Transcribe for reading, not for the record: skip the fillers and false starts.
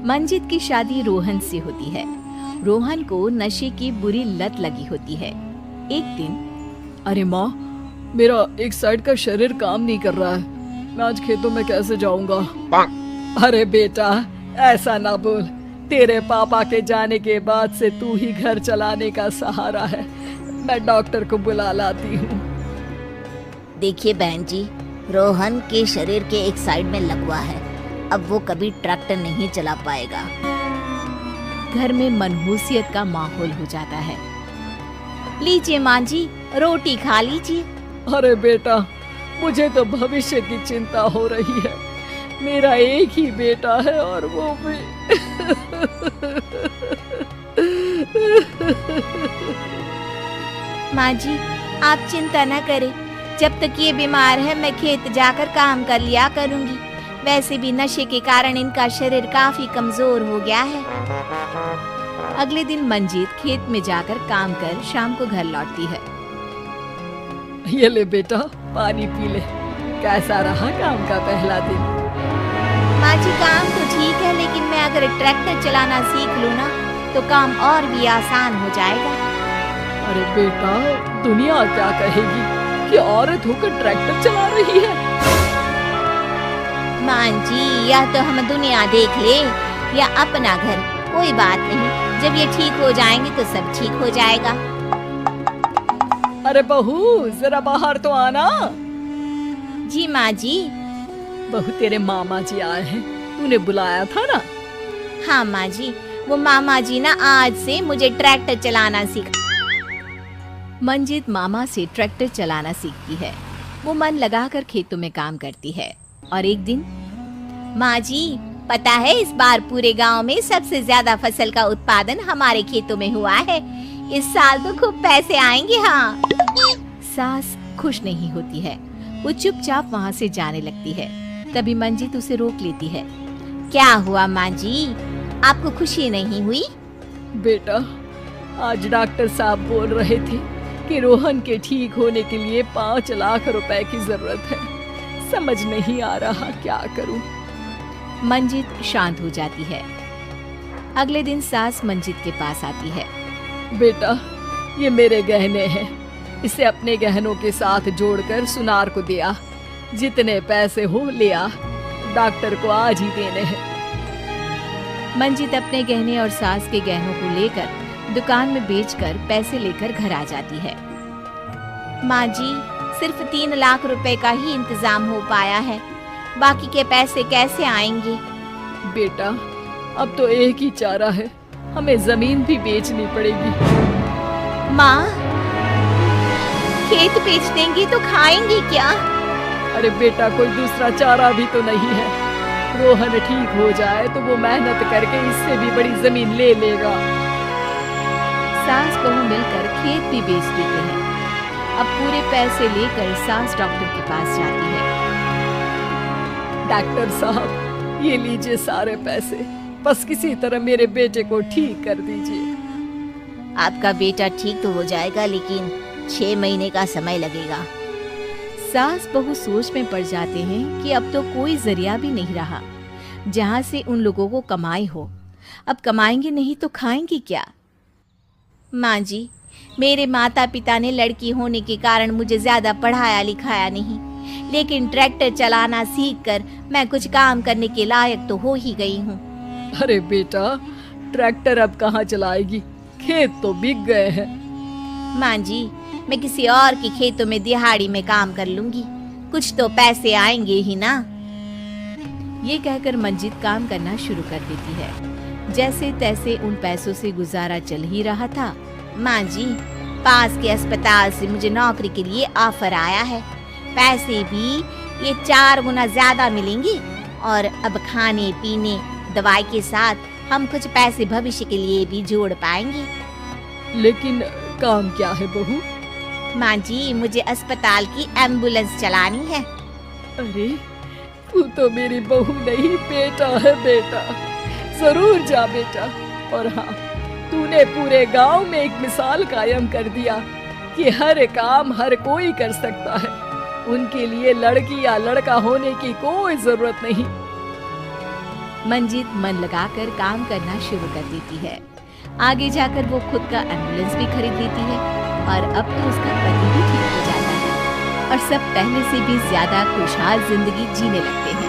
मंजित की शादी रोहन से होती है। रोहन को नशे की बुरी लत लगी होती है। एक दिन, अरे माँ, मेरा एक साइड का शरीर काम नहीं कर रहा है, मैं आज खेतों में कैसे जाऊंगा? अरे बेटा, ऐसा ना बोल, तेरे पापा के जाने के बाद से तू ही घर चलाने का सहारा है। मैं डॉक्टर को बुला लाती हूँ। देखिए बहन जी, रोहन के शरीर के एक साइड में लकवा है, अब वो कभी ट्रैक्टर नहीं चला पाएगा। घर में मनहूसियत का माहौल हो जाता है। लीजिए माँ जी, रोटी खा लीजिए। अरे बेटा, मुझे तो भविष्य की चिंता हो रही है। मेरा एक ही बेटा है और वो भी माँ जी, आप चिंता न करें, जब तक ये बीमार है मैं खेत जाकर काम कर लिया करूंगी। वैसे भी नशे के कारण इनका शरीर काफी कमजोर हो गया है। अगले दिन मंजीत खेत में जाकर काम कर शाम को घर लौटती है। ये ले बेटा, पानी पी ले। कैसा रहा काम का पहला दिन? माँ जी, काम तो ठीक है, लेकिन मैं अगर ट्रैक्टर चलाना सीख लूँ ना तो काम और भी आसान हो जाएगा। अरे बेटा, दुनिया क्या कहेगी कि औरत होकर ट्रैक्टर चला रही है? माँ जी, या तो हम दुनिया देख ले या अपना घर, कोई बात नहीं, जब ये ठीक हो जाएंगे तो सब ठीक हो जाएगा। अरे बहू, जरा बाहर तो आना। जी माँ जी। बहू, तेरे मामा जी आए हैं, तूने बुलाया था ना? हाँ माँ जी, वो मामा जी ना आज से मुझे ट्रैक्टर चलाना सीखा। मंजित मामा से ट्रैक्टर चलाना सीखती है। वो मन लगाकर खेतों में काम करती है। और एक दिन, माँ जी, पता है इस बार पूरे गांव में सबसे ज्यादा फसल का उत्पादन हमारे खेतों में हुआ है। इस साल तो खूब पैसे आएंगे। हाँ। सास खुश नहीं होती है। वो चुपचाप वहाँ से जाने लगती है। तभी मंजित उसे रोक लेती है। क्या हुआ माँ जी, आपको खुशी नहीं हुई? बेटा, आज डॉक्टर साहब बोल रहे थे कि रोहन के ठीक होने के लिए 5 लाख रुपए की जरूरत है। समझ नहीं आ रहा क्या करूं। मंजित शांत हो जाती है। अगले दिन सास मंजित के पास आती है। बेटा, ये मेरे गहने हैं, इसे अपने गहनों के साथ जोड़कर सुनार को दिया। जितने पैसे हो ले आ, डॉक्टर को आज ही देने हैं। मंजित अपने गहने और सास के गहनों को लेकर दुकान में बेचकर पैसे लेकर घर आ जाती है। माँ जी, सिर्फ 3 लाख रुपए का ही इंतजाम हो पाया है, बाकी के पैसे कैसे आएंगे? बेटा, अब तो एक ही चारा है, हमें जमीन भी बेचनी पड़ेगी। माँ, खेत बेच देंगी तो खाएंगी क्या? अरे बेटा, कोई दूसरा चारा भी तो नहीं है। रोहन ठीक हो जाए तो वो मेहनत करके इससे भी बड़ी जमीन ले लेगा। सास बहू मिलकर खेत भी बेच देते हैं। अब पूरे पैसे लेकर सास डॉक्टर के पास जाती है। डॉक्टर साहब, ये लीजिए सारे पैसे, बस किसी तरह मेरे बेटे को ठीक कर दीजिए। आपका बेटा ठीक तो हो जाएगा, लेकिन 6 महीने का समय लगेगा। सास बहू सोच में पड़ जाते हैं कि अब तो कोई जरिया भी नहीं रहा जहाँ से उन लोगों को कमाई हो। अब कमाएंगे नहीं तो खाएंगी क्या? माँ जी, मेरे माता पिता ने लड़की होने के कारण मुझे ज्यादा पढ़ाया लिखाया नहीं, लेकिन ट्रैक्टर चलाना सीखकर मैं कुछ काम करने के लायक तो हो ही गई हूँ। अरे बेटा, ट्रैक्टर अब कहाँ चलाएगी, खेत तो बिक गए हैं। माँ जी, मैं किसी और के खेतों में दिहाड़ी में काम कर लूंगी, कुछ तो पैसे आएंगे ही ना। ये कहकर मंजित काम करना शुरू कर देती है। जैसे तैसे उन पैसों से गुजारा चल ही रहा था। माँ जी, पास के अस्पताल से मुझे नौकरी के लिए ऑफर आया है। पैसे भी ये 4 गुना ज्यादा मिलेंगे और अब खाने पीने दवाई के साथ हम कुछ पैसे भविष्य के लिए भी जोड़ पाएंगे। लेकिन काम क्या है बहू? माँ जी, मुझे अस्पताल की एम्बुलेंस चलानी है। अरे, तू तो मेरी बहू नहीं, बेटा है बेटा। जरूर जा बेटा। और हाँ, तूने पूरे गांव में एक मिसाल कायम कर दिया कि हर काम हर कोई कर सकता है। उनके लिए लड़की या लड़का होने की कोई जरूरत नहीं। मंजीत मन लगाकर काम करना शुरू कर देती है। आगे जाकर वो खुद का एम्बुलेंस भी खरीद लेती है और अब तो उसका पति भी ठीक हो जाता है और सब पहले से भी ज्यादा खुशहाल जिंदगी जीने लगते हैं।